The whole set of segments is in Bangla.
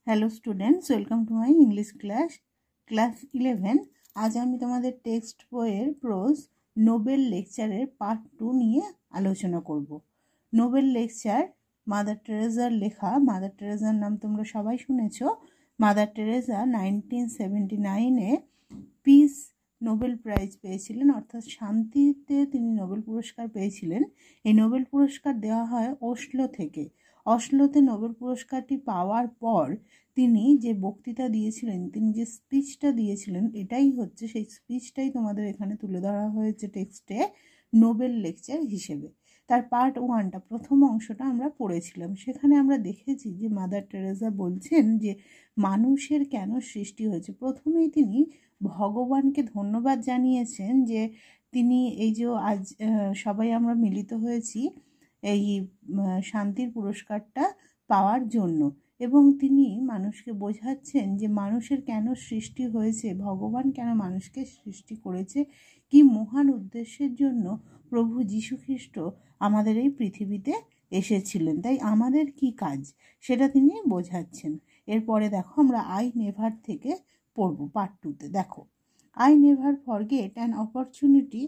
Hello students, welcome to my English class 11। আজ আমি তোমাদের টেক্সট বইয়ের প্রোজ নোবেল লেকচারের পার্ট 2 নিয়ে আলোচনা করব। নোবেল লেকচার মাদার টেরেজার লেখা। মাদার টেরেজার নাম তোমরা সবাই শুনেছ। মাদার টেরেজা 1979-এ পিস নোবেল প্রাইজ পেয়েছিলেন, অর্থাৎ শান্তিতে তিনি নোবেল পুরস্কার পেয়েছিলেন। এই নোবেল পুরস্কার দেওয়া হয় অসলো থেকে। অসলোতে নোবেল পুরস্কারটি পাওয়ার পর তিনি যে বক্তৃতা দিয়েছিলেন, তিনি যে স্পিচটা দিয়েছিলেন, এটাই হচ্ছে সেই স্পিচটাই তোমাদের এখানে তুলে ধরা হয়েছে টেক্সটে নোবেল লেকচার হিসেবে। তার পার্ট 1টা প্রথম অংশটা আমরা পড়েছিলাম। সেখানে আমরা দেখেছি যে মাদার টেরেজা বলছেন যে মানুষের কেন সৃষ্টি হয়েছে। প্রথমেই তিনি ভগবানকে ধন্যবাদ জানিয়েছেন যে তিনি এই যে আজ সবাই আমরা মিলিত হয়েছি এই শান্তির পুরস্কারটা পাওয়ার জন্য, এবং তিনি মানুষকে বোঝাচ্ছেন যে মানুষের কেন সৃষ্টি হয়েছে, ভগবান কেন মানুষকে সৃষ্টি করেছে, কি মহান উদ্দেশ্যের জন্য প্রভু যীশুখ্রিস্ট আমাদের এই পৃথিবীতে এসেছিলেন, তাই আমাদের কি কাজ সেটা তিনি বোঝাচ্ছেন। এরপরে দেখো আমরা আই নেভার থেকে পড়ব পার্ট 2তে। দেখো, I never forget an opportunity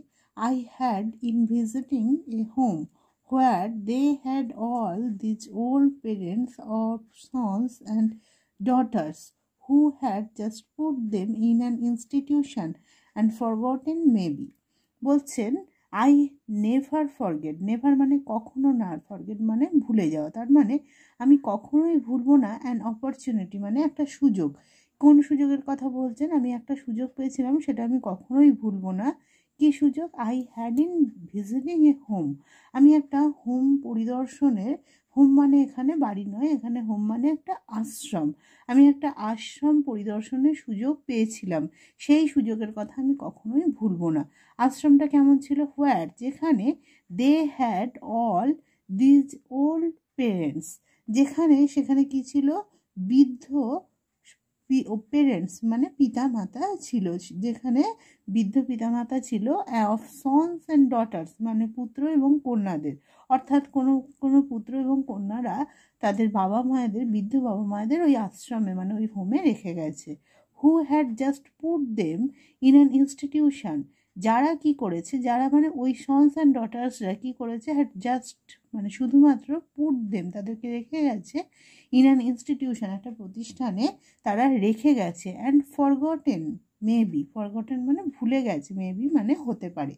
I had in visiting a home where they had all these old parents of sons and daughters who had just put them in an institution and forgotten maybe. বলছেন আই নেভার ফরগেট। নেভার মানে কখনো না, আর ফরগেট মানে ভুলে যাওয়া। তার মানে আমি কখনোই ভুলবো না অ্যান অপরচুনিটি মানে একটা সুযোগ। কোন সুযোগের কথা বলছেন? আমি একটা সুযোগ পেয়েছিলাম, সেটা আমি কখনোই ভুলবো না। কি সুযোগ? I had in visiting A home. আমি একটা হোম পরিদর্শনের, হোম মানে এখানে বাড়ি নয়, এখানে হোম মানে একটা আশ্রম। আমি একটা আশ্রম পরিদর্শনের সুযোগ পেয়েছিলাম, সেই সুযোগের কথা আমি কখনোই ভুলবো না। আশ্রমটা কেমন ছিল? হোয়ার, যেখানে they had all these old parents, যেখানে সেখানে কি ছিল? বৃদ্ধ পেরেন্টস মানে পিতা মাতা ছিল, যেখানে বৃদ্ধ পিতামাতা ছিল। অফ সন্স অ্যান্ড ডটার্স মানে পুত্র এবং কন্যাদের, অর্থাৎ কোনো পুত্র এবং কন্যারা তাদের বাবা মায়েদের, বৃদ্ধ বাবা মায়েদের ওই আশ্রমে মানে ওই হোমে রেখে গেছে। Who had just put them in an institution, যারা কি করেছে, যারা মানে ওই সন্স অ্যান্ড ডটার্সরা কি করেছে, হ্যাড জাস্ট মানে শুধুমাত্র পুট দেম তাদেরকে রেখে গেছে, ইন অ্যান ইনস্টিটিউশন একটা প্রতিষ্ঠানে তারা রেখে গেছে। অ্যান্ড ফরগটেন মেবি, ফরগটেন মানে ভুলে গেছে, মেবি মানে হতে পারে।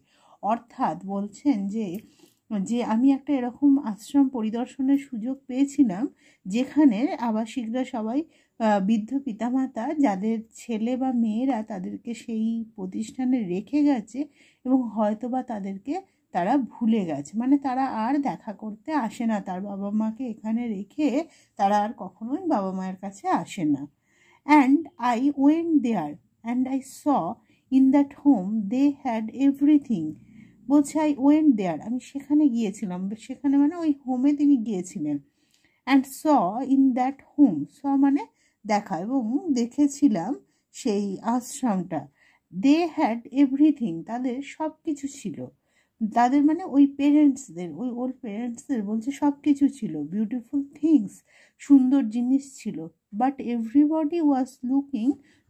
অর্থাৎ বলছেন যে আমি একটা এরকম আশ্রম পরিদর্শনের সুযোগ পেয়েছিলাম যেখানে আবাসিকরা সবাই বৃদ্ধ পিতামাতা যাদের ছেলে বা মেয়েরা তাদেরকে সেই প্রতিষ্ঠানে রেখে গেছে এবং হয়তো বা তাদেরকে তারা ভুলে গেছে, মানে তারা আর দেখা করতে আসে না, তার বাবা মাকে এখানে রেখে তারা আর কখনোই বাবা মায়ের কাছে আসে না। And I went there and I saw in that home they had everything. বলছে আই ওয়েন্ট দেয়ার, আমি সেখানে গিয়েছিলাম, সেখানে মানে ওই হোমে তিনি গিয়েছিলেন। And saw in that home, saw মানে দেখা, এবং দেখেছিলাম সেই আশ্রমটা। দে হ্যাড এভরিথিং, তাদের সব কিছু ছিল, তাদের মানে ওই পেরেন্টসদের, ওই ওল্ড পেরেন্টসদের বলছে সব কিছু ছিল। বিউটিফুল থিংস, সুন্দর জিনিস ছিল। But everybody was looking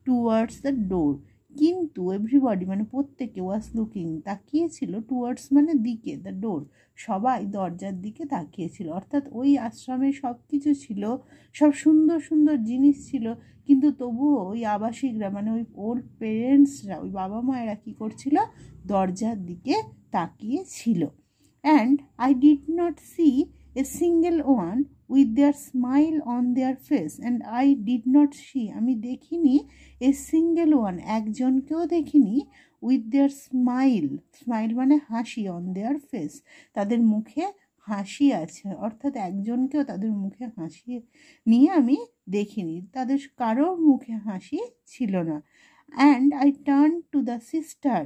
towards the ডোর, কিন্তু এভরিবডি মানে প্রত্যেকে, ওয়াজ লুকিং তাকিয়েছিল, টুয়ার্ডস মানে দিকে, দ্য ডোর সবাই দরজার দিকে তাকিয়েছিল। অর্থাৎ ওই আশ্রমে সব কিছু ছিল, সব সুন্দর সুন্দর জিনিস ছিল, কিন্তু তবুও ওই আবাসিকরা মানে ওই ওল্ড পেরেন্টসরা, ওই বাবা মায়েরা কী করছিল? দরজার দিকে তাকিয়ে ছিল। And I did not see a single one with their smile on their face, and I did not see আমি দেখিনি, এ সিঙ্গেল ওয়ান একজনকেও দেখিনি, উইথ দেয়ার স্মাইল, স্মাইল মানে হাসি, অন দেয়ার ফেস তাদের মুখে হাসি আছে, অর্থাৎ একজনকেও তাদের মুখে হাসি নিয়ে আমি দেখিনি, তাদের কারোর মুখে হাসি ছিল না। And I turn to the sister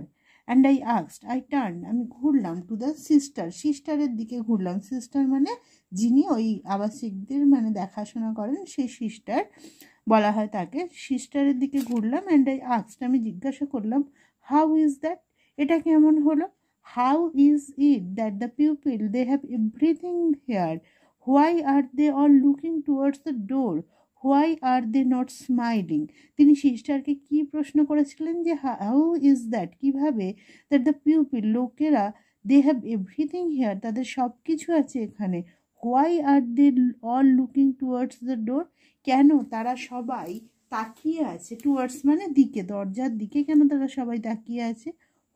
and I asked, I turn আমি ঘুরলাম, টু দ্য সিস্টার সিস্টারের দিকে ঘুরলাম, সিস্টার মানে যিনি ওই আবাসিকদের মানে দেখাশোনা করেন সেই সিস্টার বলা হয় তাকে, সিস্টারের দিকে ঘুরলাম। অ্যান্ড আই আস্কড আমি জিজ্ঞাসা করলাম, হাউ ইজ দ্যাট, এটা কেমন হলো? How is it that the people they have everything here, why are they all looking towards the door, why are they not smiling. তিনি সিস্টারকে কি প্রশ্ন করেছিলেন যে হাউ ইজ দ্যাট, কীভাবে, দ্যাট দ্য পিউপিল, লোকেরা, দে হ্যাভ এভরিথিং হিয়ার, তাদের সব কিছু আছে এখানে, why are they all looking towards the door, কেন তারা সবাই তাকিয়ে আছে, টুয়ার্ডস মানে দিকে, দরজার দিকে কেন তারা সবাই তাকিয়ে আছে,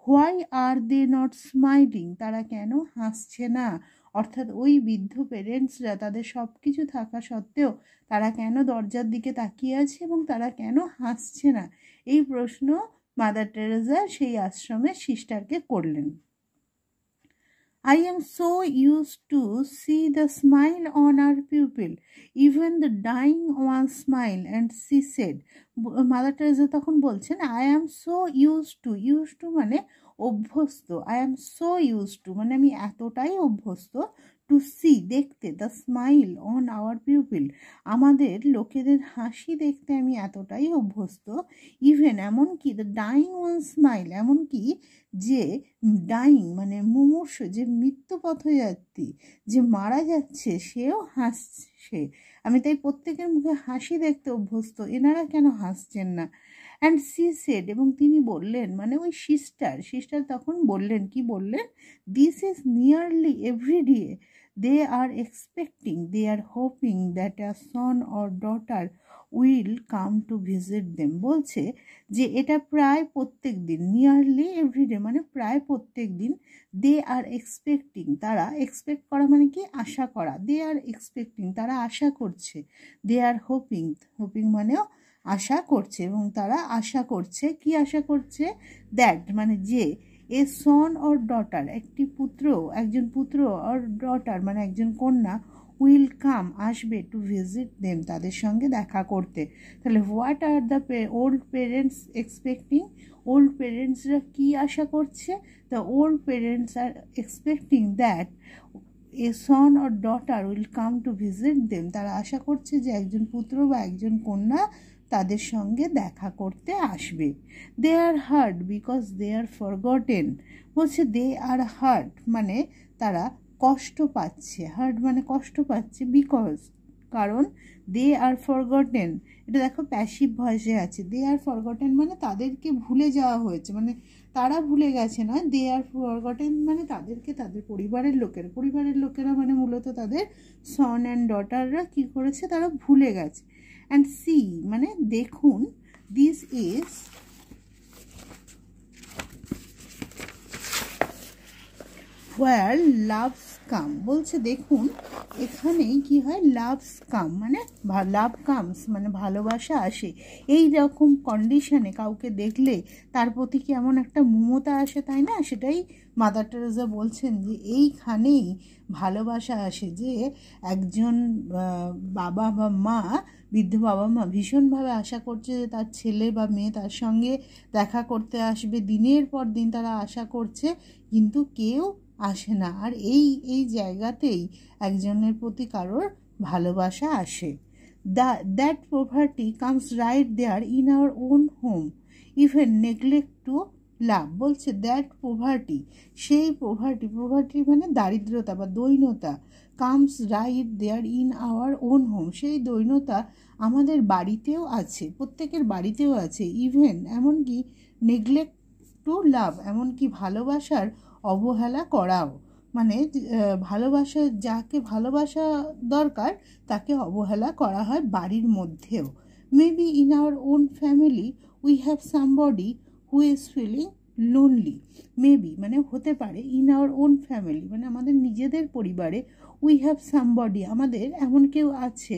why are they not smiling, তারা কেন হাসছে না, অর্থাৎ ওই বৃদ্ধ পেরেন্টসরা তাদের সব কিছু থাকা সত্ত্বেও তারা কেন দরজার দিকে তাকিয়ে আছে এবং তারা কেন হাসছে না, এই প্রশ্ন মাদার টেরেসা সেই আশ্রমের সিস্টারকে করলেন। I am so used to see the smile on our pupil, even the dying one smile, and she said, mother Teresa তখন বলছেন, I am so used to মানে অভ্যস্ত, I am so used to মানে আমি এতটাই অভ্যস্ত, টু সি দেখতে, the smile on our pupil আমাদের লোকেদের হাসি দেখতে আমি এতটাই অভ্যস্ত, ইভেন এমনকি দ্য ডাইং ওয়ান স্মাইল, এমনকি যে ডাইং মানে মুমূর্ষ, যে মৃত্যুপথযাত্রী, যে মারা যাচ্ছে সেও হাসছে, আমি তাই প্রত্যেকের মুখে হাসি দেখতে অভ্যস্ত, এনারা কেন হাসছেন না। অ্যান্ড সি সেড, এবং তিনি বললেন, মানে ওই সিস্টার তখন বললেন, কি বললেন, this is nearly every day, they are expecting, they are hoping that a son or daughter will come to visit them, বলছে যে এটা প্রায় প্রত্যেক দিন, নিয়ারলি এভরিডে মানে প্রায় প্রত্যেক দিন, দে আর এক্সপেক্টিং, তারা এক্সপেক্ট করা মানে কি আশা করা, দে আর এক্সপেক্টিং তারা আশা করছে, দে আর হোপিং মানেও আশা করছে, এবং তারা আশা করছে, কি আশা করছে, দ্যাট মানে যে, এ সন অর ডটার একজন পুত্র অর ডটার মানে একজন কন্যা, উইল কাম আসবে, টু ভিজিট দেম তাদের সঙ্গে দেখা করতে। তাহলে what are the old parents expecting, old পেরেন্টসরা কী আশা করছে, the old parents are expecting that a son or daughter will come to visit them, তারা আশা করছে যে একজন পুত্র বা একজন কন্যা তাদের সঙ্গে দেখা করতে আসবে। They are hurt because they are forgotten, বলছে দে আর হার্ট মানে তারা কষ্ট পাচ্ছে, হার্ট মানে কষ্ট পাচ্ছে, বিকজ কারণ, দে আর ফরগটেন, এটা দেখো প্যাসিভ ভয়েসে আছে, দে আর ফরগটেন মানে তাদেরকে ভুলে যাওয়া হয়েছে, মানে তারা ভুলে গেছে না, দে আর ফরগটেন মানে তাদেরকে তাদের পরিবারের লোকেরা মানে মূলত তাদের সন অ্যান্ড ডটাররা কী করেছে, তারা ভুলে গেছে। অ্যান্ড সি মানে দেখুন, দিস ইজ হোয়ার লাভস কাম, বলছে দেখুন এখানেই কি হয়, লাভস কাম মানে লাভ কামস মানে ভালোবাসা আসে, এই রকম কন্ডিশনে কাউকে দেখলে তার প্রতি কেমন একটা মমতা আসে, তাই না, সেটাই মাদার টেরেসা বলছেন যে এইখানেই ভালোবাসা আসে, যে একজন বাবা বা মা, বৃদ্ধ বাবা মা ভীষণভাবে আশা করছে যে তার ছেলে বা মেয়ে তার সঙ্গে দেখা করতে আসবে, দিনের পর দিন তারা আশা করছে কিন্তু কেউ আসে না, আর এই জায়গাতেই একজনের প্রতি কারোর ভালোবাসা আসে। That poverty comes right there in our own home, even neglect to love, বলছে দ্যাট পভার্টি, সেই পভার্টি মানে দারিদ্রতা বা দৈন্যতা, comes right there in our own home, সেই দৈন্যতা আমাদের বাড়িতেও আছে, প্রত্যেকের বাড়িতেও আছে, ইভেন এমনকি নেগলেক্ট টু লাভ, এমনকি ভালোবাসার অবহেলা করাও, মানে ভালোবাসা, যাকে ভালোবাসা দরকার তাকে অবহেলা করা হয় বাড়ির মধ্যেও। Maybe in our own family we have somebody who is feeling lonely, maybe মানে হতে পারে, ইন আওয়ার ওন ফ্যামিলি মানে আমাদের নিজেদের পরিবারে, উই হ্যাভ সামবডি আমাদের এমন কেউ আছে,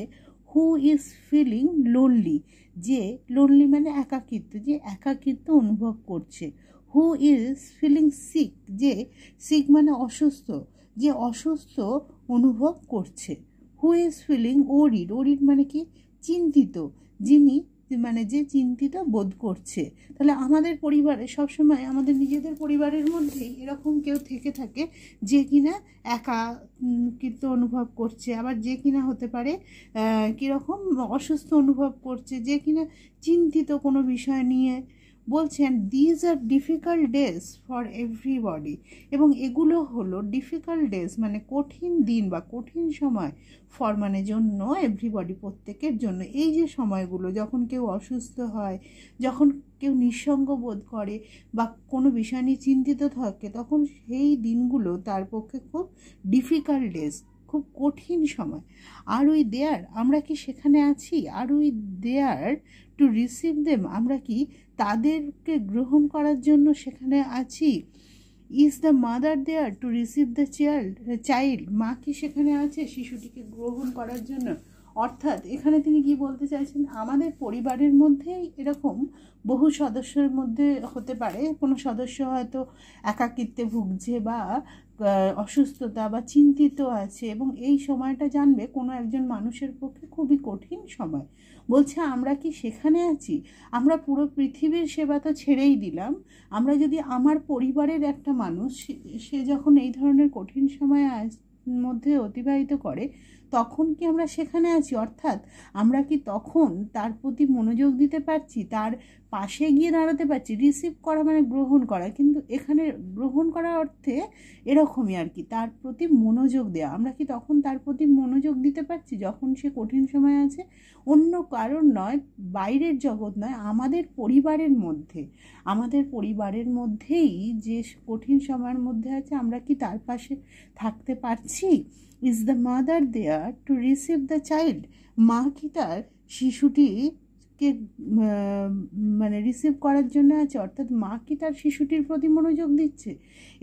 হু ইজ ফিলিং লোনলি, যে লোনলি মানে একাকিত্ব, যে একাকিত্ব অনুভব করছে, হু ইজ ফিলিং সিক, যে সিক মানে অসুস্থ, যে অসুস্থ অনুভব করছে, হু ইজ ফিলিং ওরিড মানে কি চিন্তিত, যিনি মানে যে চিন্তিত বোধ করছে। তাহলে আমাদের পরিবারে সবসময় আমাদের নিজেদের পরিবারের মধ্যেই এরকম কেউ থেকে থাকে যে কিনা একাকিত্ব অনুভব করছে, আবার যে কিনা হতে পারে কীরকম অসুস্থ অনুভব করছে, যে কিনা চিন্তিত কোনো বিষয় নিয়ে, বলছেন these R difficult days for everybody, এবং এগুলো হলো ডিফিকাল্ট ডেজ মানে কঠিন দিন বা কঠিন সময়, ফর মানে জন্য, এভরিবডি প্রত্যেকের জন্য। এই যে সময়গুলো যখন কেউ অসুস্থ হয়, যখন কেউ নিঃসঙ্গ বোধ করে বা কোনো বিষয় নিয়ে চিন্তিত থাকে, তখন সেই দিনগুলো তার পক্ষে খুব ডিফিকাল্ট ডেজ, খুব কঠিন সময়। আর উই দেয়ার, আমরা কি সেখানে আছি? Are we there to receive them, আমরা কি তাদেরকে গ্রহণ করার জন্য সেখানে আছি? Is the mother there to receive the child, মা কি সেখানে আছে শিশুটিকে গ্রহণ করার জন্য? অর্থাৎ এখানে তিনি কি বলতে চাইছেন, আমাদের পরিবারের মধ্যেই এরকম বহু সদস্যের মধ্যে হতে পারে কোনো সদস্য হয়তো একাকিত্বে ভুগছে বা অসুস্থতা বা চিন্তিত আছে, এবং এই সময়টা জানবে কোনো একজন মানুষের পক্ষে খুবই কঠিন সময়। বলছে আমরা কি সেখানে আছি? আমরা পুরো পৃথিবীর সেবা তো ছেড়েই দিলাম, আমরা যদি আমার পরিবারের একটা মানুষ সে যখন এই ধরনের কঠিন সময় মধ্যে অতিবাহিত করে, তখন কি আমরা সেখানে আছি? অর্থাৎ আমরা কি তখন তার প্রতি মনোযোগ দিতে পারছি, তার পাশে গিয়ে দাঁড়াতে পারছি? রিসিভ করা মানে গ্রহণ করা, কিন্তু এখানে গ্রহণ করার অর্থে এরকমই আর কি, তার প্রতি মনোযোগ দেওয়া। আমরা কি তখন তার প্রতি মনোযোগ দিতে পারছি যখন সে কঠিন সময় আছে? অন্য কারণ নয়, বাইরের জগৎ নয়, আমাদের পরিবারের মধ্যে, আমাদের পরিবারের মধ্যেই যে কঠিন সময়ের মধ্যে আছে, আমরা কি তার পাশে থাকতে পারছি? Is the mother there to receive the child, মা কি তার শিশুটিকে মানে রিসিভ করার জন্য আছে? অর্থাৎ মা কি তার শিশুটির প্রতি মনোযোগ দিচ্ছে?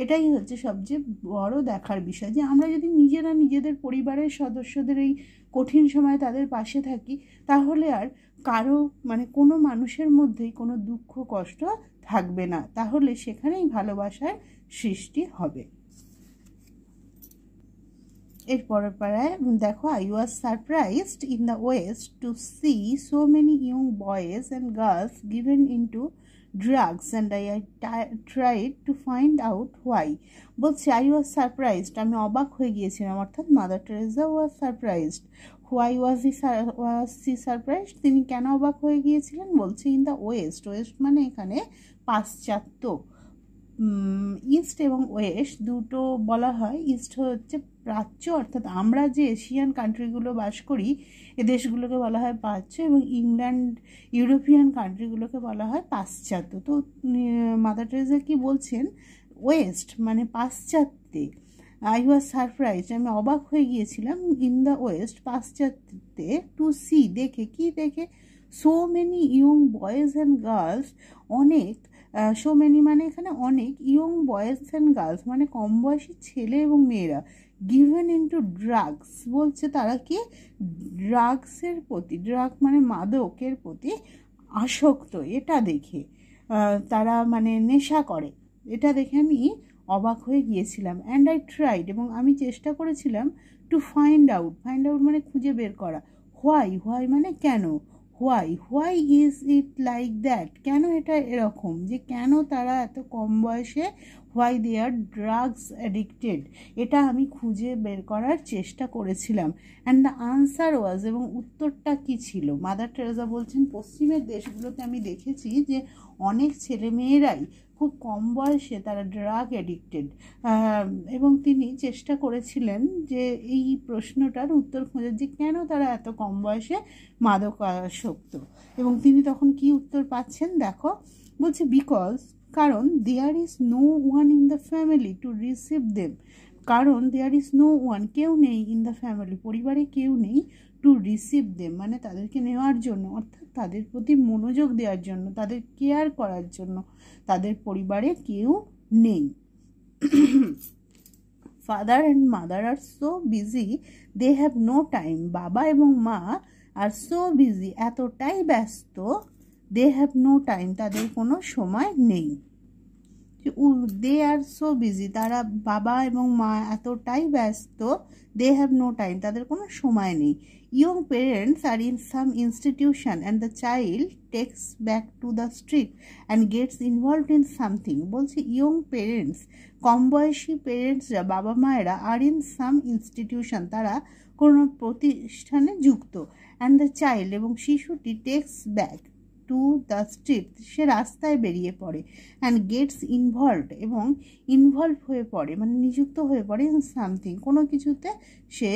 এটাই হচ্ছে সবচেয়ে বড় দেখার বিষয়, যে আমরা যদি নিজেরা নিজেদের পরিবারের সদস্যদের এই কঠিন সময় তাদের পাশে থাকি, তাহলে আর কারো মানে কোনো মানুষের মধ্যেই কোনো দুঃখ কষ্ট থাকবে না, তাহলে সেখানেই ভালোবাসার সৃষ্টি হবে। এরপরের পাড়ায় দেখো, I was surprised in the west to see so many young boys and girls given into drugs and I tried to find out why. বলছে আই ওয়াজ সারপ্রাইজড, আমি অবাক হয়ে গিয়েছিলাম, অর্থাৎ Mother Teresa was surprised. Why was she surprised, তিনি কেন অবাক হয়ে গিয়েছিলেন? বলছে ইন দ্য ওয়েস্ট, ওয়েস্ট মানে এখানে পাশ্চাত্য, ইস্ট এবং ওয়েস্ট দুটো বলা হয়। ইস্ট হচ্ছে প্রাচ্য, অর্থাৎ আমরা যে এশিয়ান কান্ট্রিগুলো বাস করি এ দেশগুলোকে বলা হয় প্রাচ্য, এবং ইংল্যান্ড ইউরোপিয়ান কান্ট্রিগুলোকে বলা হয় পাশ্চাত্য। তো মাদার টেরেসা কি বলছেন, ওয়েস্ট মানে পাশ্চাত্যে, আই ওয়াজ সারপ্রাইজ আমি অবাক হয়ে গিয়েছিলাম, ইন দ্য ওয়েস্ট পাশ্চাত্যে, টু সি দেখে, কি দেখে, so many young boys and girls, অনেক, সো মেনি মানে এখানে অনেক, ইয়ং বয়েজ অ্যান্ড গার্লস মানে কম বয়সী ছেলে এবং মেয়েরা, গিভেন ইনটু ড্রাগস, বলছে তারা কি ড্রাগসের প্রতি, ড্রাগ মানে মাদকের প্রতি আসক্ত, এটা দেখে তারা মানে নেশা করে, এটা দেখে আমি অবাক হয়ে গিয়েছিলাম। অ্যান্ড আই ট্রাইড, এবং আমি চেষ্টা করেছিলাম, to find out, find out মানে খুঁজে বের করা, হোয়াই, হোয়াই মানে কেন, why, why is it like that, কেন এটা এরকম, যে কেন তারা এত কম বয়সে, why they are drugs addicted, এটা আমি খুঁজে বের করার চেষ্টা করেছিলাম। অ্যান্ড দ্য আনসার ওয়াজ, এবং উত্তরটা কী ছিল? মাদার টেরেসা বলছেন পশ্চিমের দেশগুলোতে আমি দেখেছি যে অনেক ছেলে মেয়েরাই খুব কম বয়সে তারা ড্রাগ অ্যাডিক্টেড, এবং তিনি চেষ্টা করেছিলেন যে এই প্রশ্নটার উত্তর খোঁজার, যে কেন তারা এত কম বয়সে মাদকাসক্ত, এবং তিনি তখন কি উত্তর পাচ্ছেন দেখো। বলছে বিকজ, কারণ, there is no one in the family to receive them, কারণ দেয়ার ইজ নো ওয়ান কেউ নেই, ইন দ্য ফ্যামিলি পরিবারে কেউ নেই, টু রিসিভ দেম মানে তাদেরকে নেওয়ার জন্য, অর্থাৎ তাদের প্রতি মনোযোগ দেওয়ার জন্য, তাদের কেয়ার করার জন্য, তাদের পরিবারে কেউ নেই। Father and mother are so busy, they have no time, বাবা এবং মা আর সো বিজি এতটাই ব্যস্ত, দে হ্যাভ নো টাইম তাদের কোনো সময় নেই, দে আর সো বিজি তারা বাবা এবং মা এতটাই ব্যস্ত, দে হ্যাভ নো টাইম তাদের কোনো সময় নেই। Young parents are in some institution and the child takes back to the street and gets involved in something. বলছে ইয়ং পেরেন্টস কম বয়সী পেরেন্টসরা বাবা মায়েরা আর ইন সাম ইনস্টিটিউশন তারা কোনো প্রতিষ্ঠানে যুক্ত, অ্যান্ড দ্য চাইল্ড এবং শিশুটি takes back to the street, সে রাস্তায় বেরিয়ে পড়ে, অ্যান্ড গেটস ইনভলভড, এবং ইনভলভ হয়ে পড়ে মানে নিযুক্ত হয়ে পড়ে, ইন সামথিং কোনো কিছুতে সে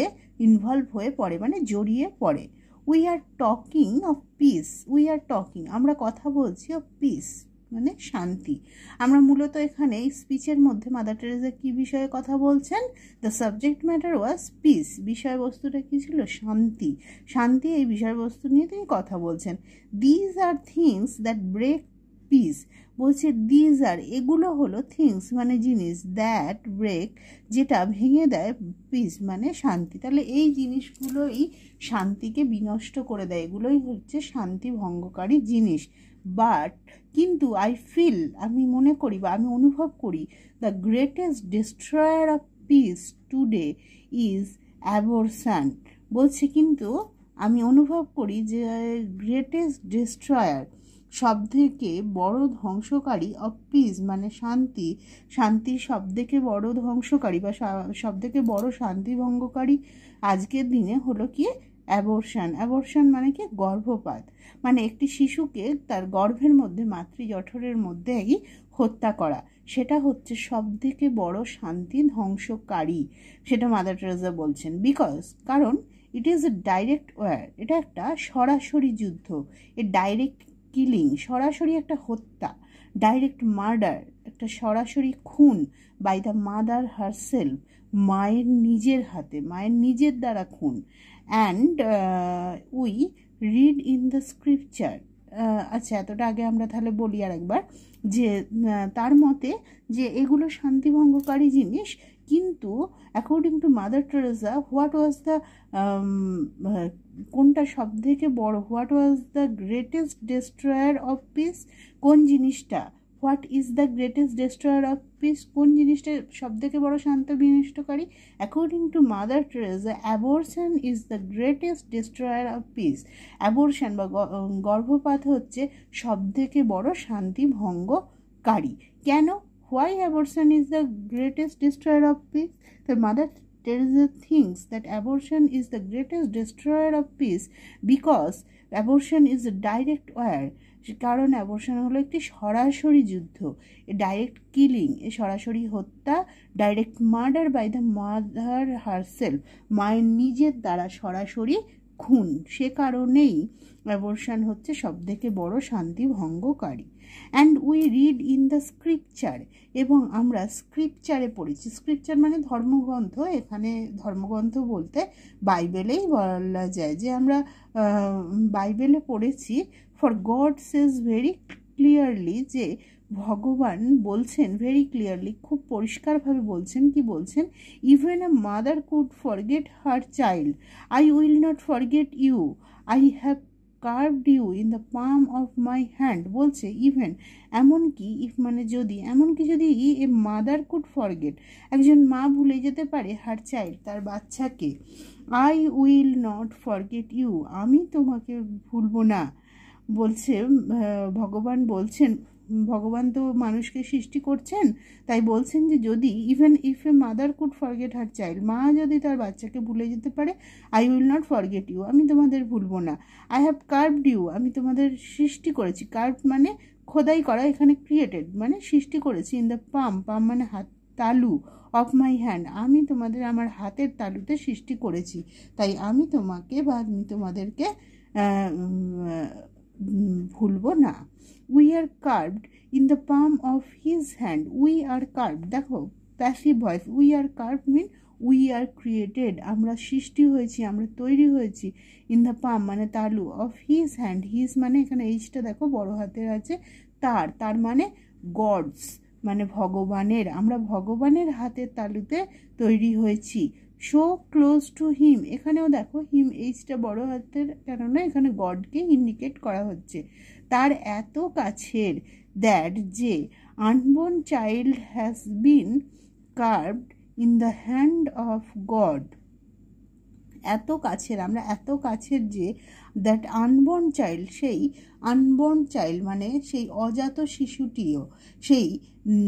ইনভলভ হয়ে পড়ে মানে জড়িয়ে পড়ে। We are talking of piece, we are talking আমরা কথা বলছি, অফ পিস মানে শান্তি। আমরা মূলত এখানে এই স্পিচের মধ্যে মাদার টেরেসা কী বিষয়ে কথা বলছেন? The subject matter was peace, বিষয়বস্তুটা কী ছিল? শান্তি। শান্তি এই বিষয়বস্তু নিয়ে তিনি কথা বলছেন। These are things that break peace, বলছে দিজ আর এগুলো হলো থিংস মানে জিনিস, দ্যাট ব্রেক যেটা ভেঙে দেয়, পিস মানে শান্তি। তাহলে এই জিনিসগুলোই শান্তিকে বিনষ্ট করে দেয়, এগুলোই হচ্ছে শান্তি ভঙ্গকারী জিনিস। বাট কিন্তু আই ফিল, আমি মনে করি বা আমি অনুভব করি, the greatest destroyer of peace today is abortion, বলছে কিন্তু আমি অনুভব করি যে গ্রেটেস্ট ডিস্ট্রয়ার সবথেকে বড় ধ্বংসকারী অফ পিস মানে শান্তি, শান্তির সবথেকে বড় ধ্বংসকারী বা সবথেকে বড় শান্তি ভঙ্গকারী আজকের দিনে হলো কি? অ্যাবর্শন। অ্যাবর্শন মানে কি? গর্ভপাত, মানে একটি শিশুকে তার গর্ভের মধ্যে মাতৃজঠরের মধ্যেই হত্যা করা, সেটা হচ্ছে সবথেকে বড় শান্তি ধ্বংসকারী, সেটা মাদার টেরেসা বলছেন। বিকজ কারণ it is a direct war, এটা একটা সরাসরি যুদ্ধ, এ ডাইরেক্ট কিলিং সরাসরি একটা হত্যা, ডাইরেক্ট মার্ডার একটা সরাসরি খুন, বাই দ্য মাদার হারসেলফ মায়ের নিজের হাতে, মায়ের নিজের দ্বারা খুন। And we read in the scripture, আচ্ছা এতটা আগে আমরা তাহলে বলি আর একবার যে তার মতে যে এগুলো শান্তিভঙ্গকারী জিনিস, কিন্তু according to Mother Teresa what was the কোনটা সব থেকে বড়, what was the greatest destroyer of peace, কোন জিনিসটা, what is the greatest destroyer of peace, কোন জিনিসটা সব থেকে বড় শান্তি বিনষ্টকারী? According to Mother Teresa abortion is the greatest destroyer of peace, abortion বা গর্ভপাত হচ্ছে সব থেকে বড় শান্তি ভঙ্গকারী। কেন? Why abortion is the greatest destroyer of peace? তো Mother Teresa thinks that abortion is the greatest destroyer of peace because abortion is a direct war, কারণ অ্যাবর্শন হলো একটি সরাসরি যুদ্ধ, এ ডাইরেক্ট কিলিং এ সরাসরি হত্যা, direct murder by the mother herself মায়ের নিজের দ্বারা সরাসরি খুন, সে কারণেই অ্যাবর্শন হচ্ছে সবথেকে বড় শান্তি ভঙ্গকারী। And we read in the scripture, এবং আমরা স্ক্রিপচারে পড়েছি, স্ক্রিপচার মানে ধর্মগ্রন্থ, এখানে ধর্মগ্রন্থ বলতে বাইবেলেই বলা যায় যে আমরা বাইবেলে পড়েছি। For god Sage very clearly, যে ভগবান বলছেন ভেরি ক্লিয়ারলি খুব পরিষ্কারভাবে বলছেন, কি বলছেন? Even a mother could forget her child, I will not forget you, I have carved you in the palm of my hand, বলছে ইভেন এমনকি, ইফ মানে যদি, এমনকি যদি এ মাদার কুড ফরগেট একজন মা ভুলে যেতে পারে, হার চাইল্ড তার বাচ্চাকে, I will not forget you আমি তোমাকে ভুলবো না, বলছে ভগবান বলছেন। ভগবান তো মানুষকে সৃষ্টি করছেন, তাই বলছেন যে যদি even if a mother could forget her child, মা যদি তার বাচ্চাকে ভুলে যেতে পারে, I will not forget you আমি তোমাদের ভুলবো না। আই হ্যাভ কার্ভড ইউ আমি তোমাদের সৃষ্টি করেছি, কার্ভ মানে খোদাই করা, এখানে ক্রিয়েটেড মানে সৃষ্টি করেছি, ইন দ্য পাম, পাম মানে হাত, তালু, অফ মাই হ্যান্ড আমি তোমাদের আমার হাতের তালুতে সৃষ্টি করেছি, তাই আমি তোমাকে বা আমি তোমাদেরকে ভুলবো না। We are carved in the palm of his hand, we are carved, দেখো passive voice, we are carved mean we are created আমরা সৃষ্টি হয়েছি, আমরা তৈরি হয়েছি, ইন দ্য পাম মানে তালু, অফ হিজ হ্যান্ড, হিজ মানে এখানে এইচটা দেখো বড় হাতের আছে, তার মানে গডস মানে ভগবানের, আমরা ভগবানের হাতের তালুতে তৈরি হয়েছি। সো ক্লোজ টু হিম, এখানেও দেখো হিম এইচটা বড় হাতের, কেননা এখানে গডকে ইন্ডিকেট করা হচ্ছে, তার এত কাছের, দ্যাট যে unborn child has been carved in the hand of God, এত কাছের, আমরা এত কাছের যে দ্যাট আনবর্ন চাইল্ড, সেই আনবর্ন চাইল্ড মানে সেই অজাত শিশুটিও, সেই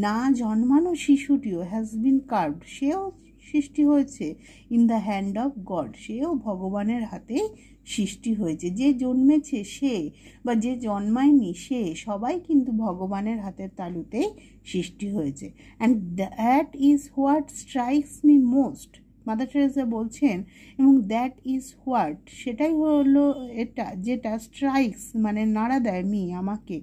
না জন্মানো শিশুটিও, হ্যাজ বিন কার্ভড সেও সৃষ্টি হয়েছে, in the hand of god সেও ভগবানের হাতেই সৃষ্টি হয়েছে। যে জন্মেছে সে বা যে জন্মায়নি সে, সবাই কিন্তু ভগবানের হাতের তালুতেই সৃষ্টি হয়েছে। And that is what strikes me most, mother Teresa বলছেন, এবং দ্যাট ইজ হোয়াট, সেটাই হলো এটা যেটা স্ট্রাইকস মানে নাড়া দেয়, মি আমাকে,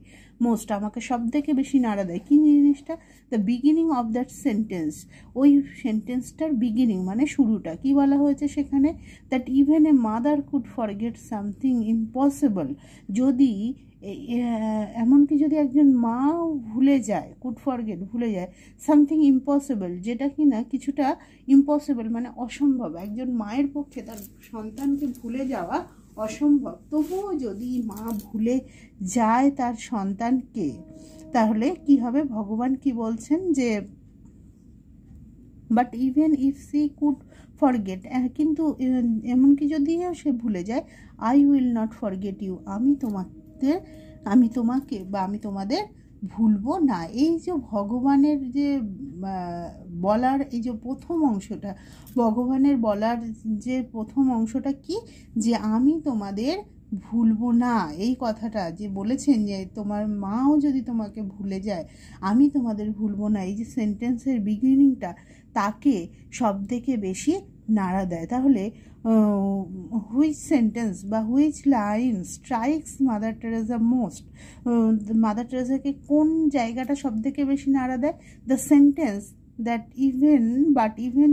মোস্ট আমাকে সব থেকে বেশি নাড়া দেয়। কী জিনিসটা? The beginning of that sentence, ওই সেন্টেন্সটার বিগিনিং মানে শুরুটা। কি বলা হয়েছে সেখানে? That even a mother could forget something impossible, যদি এমনকি যদি একজন মা ভুলে যায়, কুড ফরগেট ভুলে যায়, সামথিং ইম্পসিবল যেটা কি না কিছুটা ইম্পসিবল মানে অসম্ভব, একজন মায়ের পক্ষে তার সন্তানকে ভুলে যাওয়া অসম্ভব, তবুও যদি মা ভুলে যায় তার সন্তানকে, তাহলে কি হবে? ভগবান কি বলছেন যে but even if she could forget, কিন্তু এমনকি যদিও সে ভুলে যায়, I will not forget you, আমি তোমাকে বা আমি তোমাদের ভুলবো না। এই যে ভগবানের যে বলার এই যে প্রথম অংশটা, ভগবানের বলার যে প্রথম অংশটা কি? যে আমি তোমাদের ভুলবো না, এই কথাটা যে বলেছেন যে তোমার মাও যদি তোমাকে ভুলে যায় আমি তোমাদের ভুলবো না, এই যে সেন্টেন্সের বিগিনিংটা তাকে সব থেকে বেশি নাড়া দেয়। তাহলে হুইচ সেন্টেন্স বা which line strikes Mother Teresa most, Mother টেরেসাকে কোন জায়গাটা সব থেকে বেশি নাড়া দেয়? The sentence that even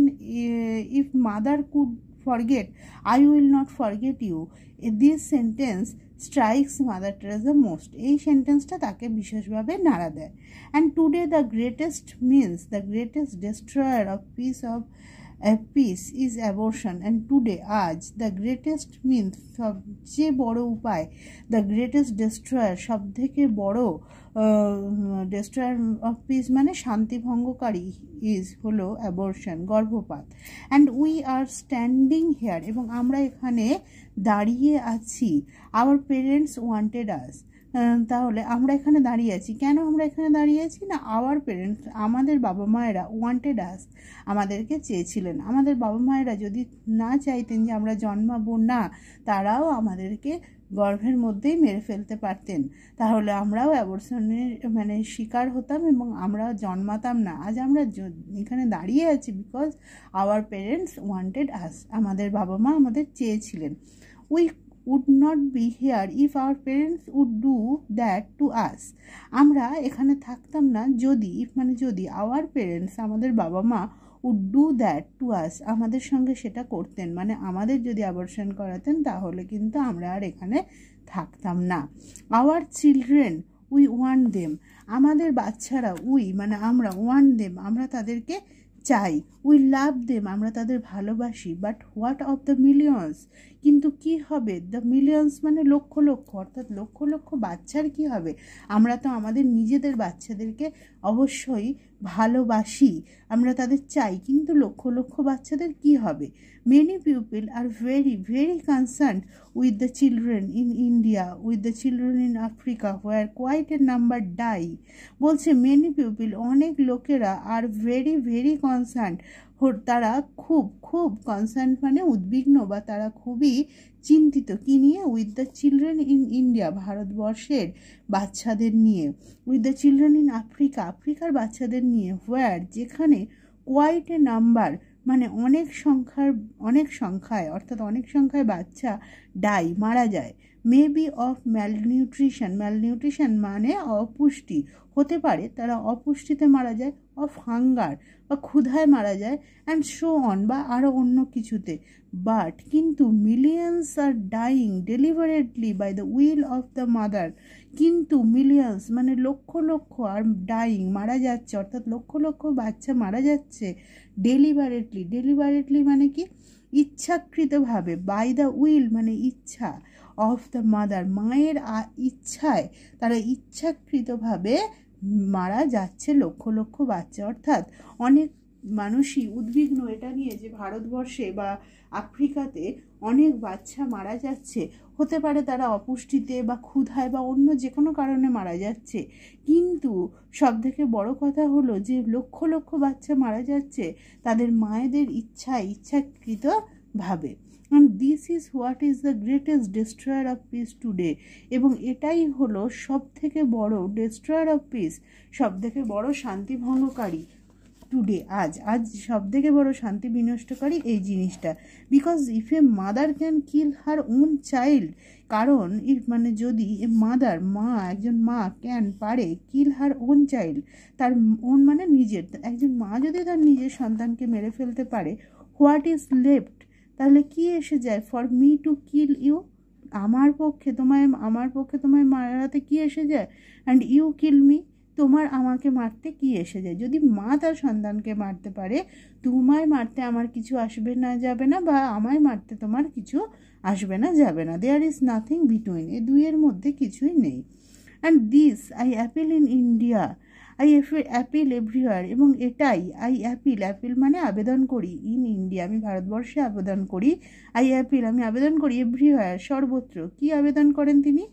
if mother could forget I will not forget you, this sentence strikes Mother Teresa most, এই সেন্টেন্সটা তাকে বিশেষভাবে নাড়া দেয়। And today the greatest means the greatest destroyer of peace is abortion, and today আজ দ্য গ্রেটেস্ট মিনস সবচেয়ে বড় উপায়, দ্য গ্রেটেস্ট ডেস্ট্রয়ার সব থেকে বড় ডেস্ট্রয়ার অফ পিস মানে শান্তি ভঙ্গকারী ইজ হলো অ্যাবর্শন, গর্ভপাত। And we are standing here, এবং আমরা এখানে দাঁড়িয়ে আছি। আওয়ার পেরেন্টস ওয়ান্টেড আস, তাহলে আমরা এখানে দাঁড়িয়ে আছি কেন? আমরা এখানে দাঁড়িয়ে আছি না, আওয়ার পেরেন্টস আমাদের বাবা মায়েরা, ওয়ান্টেড আস আমাদেরকে চেয়েছিলেন। আমাদের বাবা মায়েরা যদি না চাইতেন যে আমরা জন্মাবো না, তারাও আমাদেরকে গর্ভের মধ্যেই মেরে ফেলতে পারতেন, তাহলে আমরাও অ্যাবর্শনের মানে শিকার হতাম এবং আমরা জন্মাতাম না। আজ আমরা এখানে দাঁড়িয়ে আছি বিকজ আওয়ার পেরেন্টস ওয়ান্টেড আস, আমাদের বাবা মা আমাদের চেয়েছিলেন। We would not be here if our parents would do that to us, আমরা এখানে থাকতাম না যদি, মানে যদি our parents আমাদের বাবা মা would do that to us আমাদের সঙ্গে সেটা করতেন, মানে আমাদের যদি অ্যাবর্শন করাতেন তাহলে কিন্তু আমরা আর এখানে থাকতাম না। our children we want them, আমাদের বাচ্চারা, উই মানে আমরা, want them আমরা তাদেরকে চাই, উই লাভ দেম আমরা তাদের ভালোবাসি, but what of the millions, কিন্তু কি হবে? দ্য মিলিয়ন্স মানে লক্ষ লক্ষ, অর্থাৎ লক্ষ লক্ষ বাচ্চার কি হবে? আমরা তো আমাদের নিজেদের বাচ্চাদেরকে অবশ্যই ভালোবাসি, আমরা তাদের চাই, কিন্তু লক্ষ লক্ষ বাচ্চাদের কি হবে? Many people are very very concerned with the children in India, with the children in Africa where quite a number die, বলছে মেনি পিপল অনেক লোকেরা, আর ভেরি ভেরি কনসার্নড তারা খুব খুব, কনসার্ন মানে উদ্বিগ্ন বা তারা খুবই চিন্তিত, কি নিয়ে? With the children in India ভারতবর্ষের বাচ্চাদের নিয়ে, with the children in Africa আফ্রিকার বাচ্চাদের নিয়ে, হোয়ার যেখানে, কোয়াইট এ নাম্বার মানে অনেক সংখ্যায় অর্থাৎ অনেক সংখ্যায় বাচ্চা ডাই মারা যায়, মেবি অফ ম্যালনিউট্রিশন মানে অপুষ্টি, হতে পারে তারা অপুষ্টিতে মারা যায়, অফ হাঙ্গার বা ক্ষুধায় মারা যায়, অ্যান্ড শো অন বা আরও অন্য কিছুতে, বাট কিন্তু millions are dying deliberately by the will of the mother, কিন্তু মিলিয়ন্স মানে লক্ষ লক্ষ, আর ডাইং মারা যাচ্ছে, অর্থাৎ লক্ষ লক্ষ বাচ্চা মারা যাচ্ছে ডেলিভারেটলি মানে কি? ইচ্ছাকৃতভাবে, বাই দ্য উইল মানে ইচ্ছা, অফ দ্য মাদার মায়ের ইচ্ছায় তারা ইচ্ছাকৃতভাবে মারা যাচ্ছে লক্ষ লক্ষ বাচ্চা। অর্থাৎ অনেক মানুষই উদ্বিগ্ন এটা নিয়ে যে ভারতবর্ষে বা আফ্রিকাতে অনেক বাচ্চা মারা যাচ্ছে, হতে পারে তারা অপুষ্টিতে বা ক্ষুধায় বা অন্য যে কোনো কারণে মারা যাচ্ছে, কিন্তু সবথেকে বড় কথা হলো যে লক্ষ লক্ষ বাচ্চা মারা যাচ্ছে তাদের মায়েদের ইচ্ছাকৃতভাবে। And this is what is the greatest destroyer of peace today, এবং এটাই হলো সব থেকে বড় ডেস্ট্রয়ার অফ পিস, সব থেকে বড় শান্তি ভঙ্গকারী টুডে, আজ সব থেকে বড় শান্তি বিনষ্টকারী এই জিনিসটা। Because if a mother can kill her own child, কারণ মানে যদি এ মাদার, একজন মা ক্যান পারে, কিল হার ওন চাইল্ড, তার ওন মানে নিজের, একজন মা যদি তার নিজের সন্তানকে মেরে ফেলতে পারে, হোয়াট ইজ লেফট, তাহলে কি এসে যায় for me to kill you, আমার পক্ষে তোমায় মারাতে কি এসে যায়, অ্যান্ড ইউ কিল মি, আমাকে মারতে কি এসে যায়। যদি মা তার সন্তানকে মারতে পারে, তোমায় মারতে আমার কিছু আসবে না যাবে না, বা আমায় মারতে তোমার কিছু আসবে না যাবে না। দেয়ার ইজ নাথিং বিটুইন, এই দুইয়ের মধ্যে কিছুই নেই। And this I appeal in India, I appeal everywhere, এবং এটাই আই অ্যাপিল মানে আবেদন করি, ইন ইন্ডিয়া আমি ভারতবর্ষে আবেদন করি, আই অ্যাপিল আমি আবেদন করি, এভরিওয়ার সর্বত্র। কি আবেদন করেন তিনি,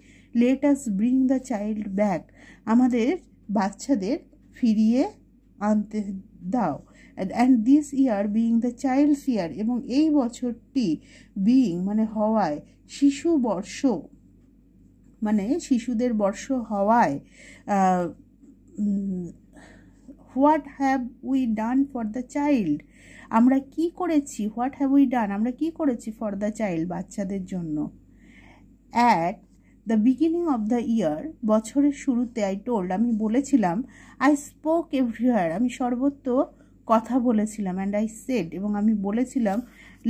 let us bring the child back, আমাদের বাচ্চাদের ফিরিয়ে আনতে দাও, and this year being the child's year, এবং এই বছরটি বিইং মানে হওয়ায়, শিশু বর্ষ মানে শিশুদের বর্ষ হওয়ায়, what have we done for the child, আমরা কি করেছি, হোয়াট হ্যাভ উই ডান আমরা কি করেছি, ফর দ্য চাইল্ড বাচ্চাদের জন্য। At the beginning of the ইয়ার, বছরের শুরুতে আই টোল্ড আমি বলেছিলাম, আই স্পোক এভরিওয়ার আমি সর্বত্র কথা বলেছিলাম, অ্যান্ড আই সেড এবং আমি বলেছিলাম,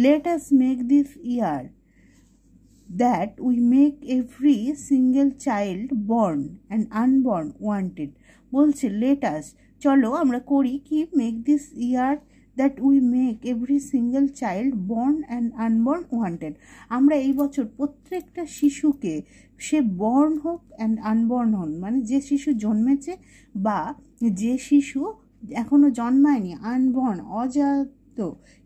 let us make this year that we make every single child born and unborn wanted, বলছে লেট আস চলো আমরা করি কি, make this year that we make every single child born and unborn wanted, আমরা এই বছর প্রত্যেকটা শিশুকে, সে বর্ন হোক অ্যান্ড আনবর্ন হন, মানে যে শিশু জন্মেছে বা যে শিশু এখনও জন্মায়নি, আনবর্ন অজাত,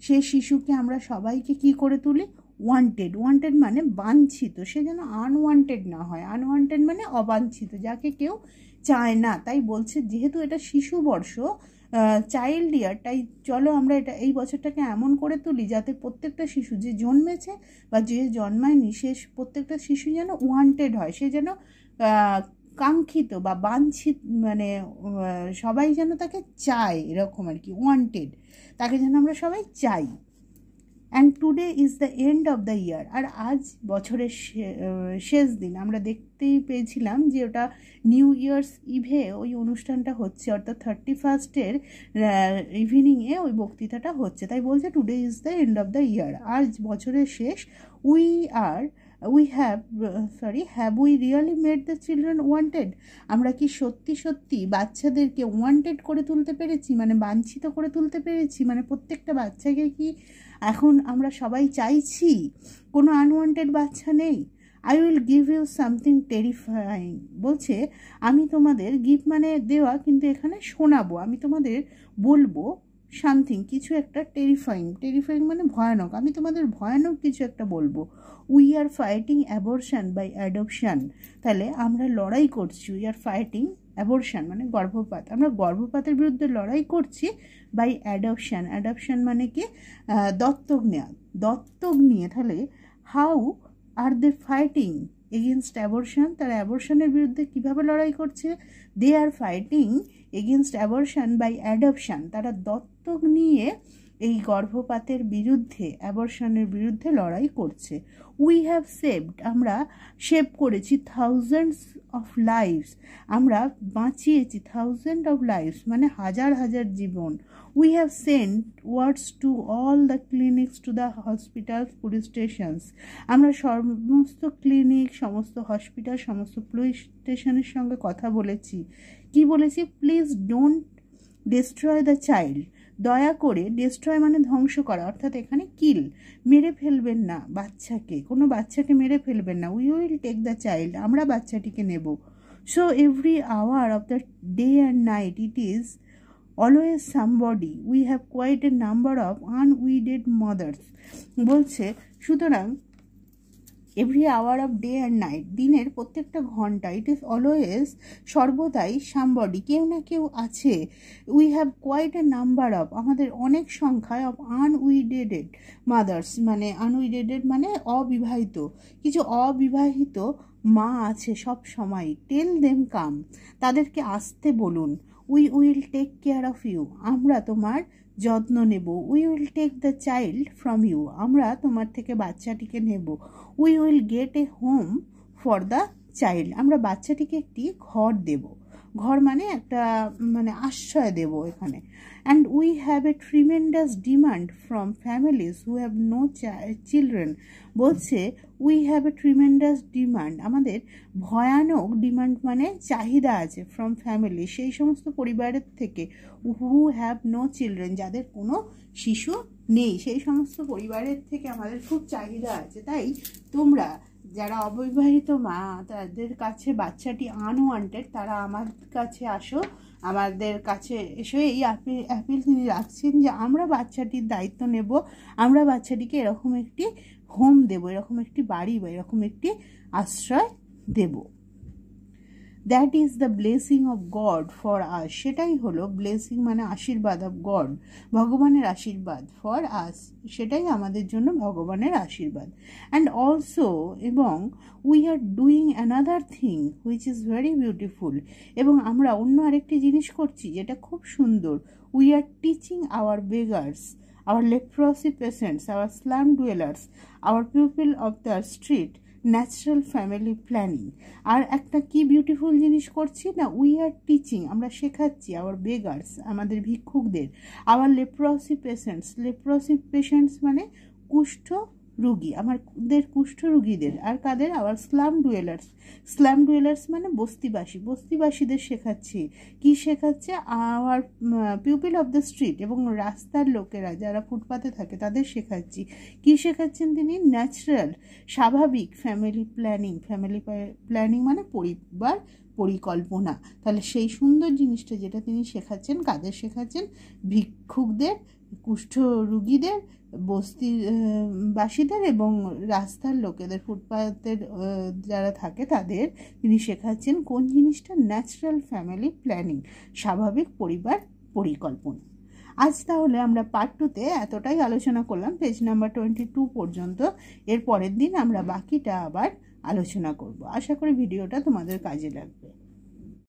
সে শিশুকে আমরা সবাইকে কি করে তুলি, ওয়ান্টেড মানে বাঞ্ছিত, সে যেন আনওয়ান্টেড না হয়, আনওয়ান্টেড মানে অবাঞ্ছিত, যাকে কেউ চায় না। তাই বলছে যেহেতু এটা শিশু বর্ষ, চাইল্ড ইয়ার, তাই চলো আমরা এই বছরটাকে এমন করে তুলি যাতে প্রত্যেকটা শিশু যে জন্মেছে বা যে জন্মায়নি, সে প্রত্যেকটা শিশু যেন ওয়ান্টেড হয়, সে যেন কাঙ্ক্ষিত বা বাঞ্ছিত, মানে সবাই যেন তাকে চায়, এরকম আর কি, ওয়ান্টেড, তাকে যেন আমরা সবাই চাই। And today is the end of the year, আর আজ বছরের শেষ দিন, আমরা দেখতেই পেয়েছিলাম যে ওটা নিউ ইয়ার্স ইভে ওই অনুষ্ঠানটা হচ্ছে, অর্থাৎ 31 ইভিনিংয়ে ওই বক্তৃতাটা হচ্ছে, তাই বলছে today is the end of the ইয়ার, আজ বছরের শেষ। Have we really made the children wanted, আমরা কি সত্যি বাচ্চাদেরকে ওয়ান্টেড করে তুলতে পেরেছি, মানে বাঞ্ছিত করে তুলতে পেরেছি, মানে প্রত্যেকটা বাচ্চাকে কি এখন আমরা সবাই চাইছি, কোনো আনওয়ান্টেড বাচ্চা নেই। I will give you something terrifying, বলছে আমি তোমাদের, গিভ মানে দেওয়া, কিন্তু এখানে শোনাবো, আমি তোমাদের বলবো সামথিং কিছু একটা, টেরিফাইং মানে ভয়ানক, আমি তোমাদের ভয়ানক কিছু একটা বলবো। We are fighting abortion by adoption, তাহলে আমরা লড়াই করছি, উই আর ফাইটিং অ্যাবর্শন মানে গর্ভপাত, আমরা গর্ভপাতের বিরুদ্ধে লড়াই করছি, বাই অ্যাডপশন মানে কি, দত্তক নিয়ে, তাহলে how are they fighting against abortion, তারা অ্যাবর্শনের বিরুদ্ধে কিভাবে লড়াই করছে, they are fighting against abortion by adoption, তারা দত্তক নিয়ে এই গর্ভপাতের বিরুদ্ধে, অ্যাবর্শনের বিরুদ্ধে লড়াই করছে। উই হ্যাভ সেভড, আমরা সেভ করেছি, থাউজেন্ডস অফ লাইভস, আমরা বাঁচিয়েছি, থাউজেন্ড অফ লাইভস মানে হাজার জীবন। We have sent words to all the clinics, to the hospitals, police stations, আমরা সমস্ত ক্লিনিক, সমস্ত হসপিটাল, সমস্ত পুলিশ স্টেশনের সঙ্গে কথা বলেছি। কি বলেছি, please don't destroy the child, দয়া করে, ডিস্ট্রয় মানে ধ্বংস করা, অর্থাৎ এখানে কিল, মেরে ফেলবেন না বাচ্চাকে, কোনো বাচ্চাকে মেরে ফেলবেন না। We will take the child, আমরা বাচ্চাটিকে নেব। So every hour of the day and night it is always somebody, we have quite a number of unwedded mothers, বলছে সুতরাং every hour of day and night, দিনের প্রত্যেকটা ঘন্টা, ইট ইজ অলওয়েজ, সর্বদাই, সামবডি, কেউ না কেউ আছে। We have quite a number of, আমাদের অনেক সংখ্যায়, অফ আনউইডেড মাদার্স, মানে আনউইডেড মানে অবিবাহিত, কিছু অবিবাহিত মা আছে সব সময়। টেল দেম কাম, তাদেরকে আসতে বলুন। We will take care of you, আমরা তোমার যত্ন নেব। We will take the child from you, আমরা তোমার থেকে বাচ্চাটিকে নেব। We will get a home for the child, আমরা বাচ্চাটিকে একটি ঘর দেব। ঘর মানে একটা মানে আশ্রয় দেব এখানে। And we have a tremendous demand from families who have no children, বলছে we have a tremendous demand, আমাদের ভয়ানক ডিমান্ড মানে চাহিদা আছে, ফ্রম ফ্যামিলি, সেই সমস্ত পরিবারের থেকে, হু হ্যাভ নো চিলড্রেন, যাদের কোনো শিশু নেই, সেই সমস্ত পরিবারের থেকে আমাদের খুব চাহিদা আছে। তাই তোমরা যারা অবিবাহিত মা, তাদের কাছে বাচ্চাটি আনওয়ান্টেড, তারা আমার কাছে আসো, আমাদের কাছে এসে এই অ্যাপিল তিনি রাখছেন যে আমরা বাচ্চাটির দায়িত্ব নেব, আমরা বাচ্চাটিকে এরকম একটি হোম দেব, এরকম একটি বাড়ি বা এরকম একটি আশ্রয় দেব। That is the blessing of God for us, সেটাই হলো ব্লেসিং মানে আশীর্বাদ, অফ গড, ভগবানের আশীর্বাদ, ফর আস, সেটাই আমাদের জন্য ভগবানের আশীর্বাদ। অ্যান্ড অলসো, এবং we are doing another thing which is very beautiful, এবং আমরা অন্য আরেকটি জিনিস করছি যেটা খুব সুন্দর। We are teaching our beggars, our leprosy patients, our slum dwellers, our people of the street, natural family planning. আর একটা কি বিউটিফুল জিনিস করছি না, উই আর টিচিং, আমরা শেখাচ্ছি, আওয়ার বেগার্স, আমাদের ভিক্ষুকদের, আওয়ার লেপ্রসি পেশেন্টস মানে কুষ্ঠ রুগী, আমাদের কুষ্ঠ রুগীদের, আর কাদের, আওয়ার স্ল্যাম ডুয়েলার্স মানে বস্তিবাসীদের শেখাচ্ছি। কি শেখাচ্ছে, hour people of the street, এবং রাস্তার লোকেরা যারা ফুটপাতে থাকে তাদের শেখাচ্ছি। কি শেখাচ্ছেন তিনি, ন্যাচারাল, স্বাভাবিক ফ্যামিলি প্ল্যানিং মানে পরিবার পরিকল্পনা। তাহলে সেই সুন্দর জিনিসটা যেটা তিনি শেখাচ্ছেন, কাদের শেখাচ্ছেন, ভিক্ষুকদের, কুষ্ঠ রুগীদের, বস্তিবাসীদের এবং রাস্তার লোকেদের, ফুটপাতের যারা থাকে তাদের তিনি শেখাচ্ছেন কোন জিনিসটা, ন্যাচারাল ফ্যামিলি প্ল্যানিং, স্বাভাবিক পরিবার পরিকল্পনা। আজ তাহলে আমরা পার্ট 2-তে এতটাই আলোচনা করলাম, পেজ নাম্বার 22 পর্যন্ত। এর পরের দিন আমরা বাকিটা আবার আলোচনা করব। আশা করি ভিডিওটা তোমাদের কাজে লাগবে।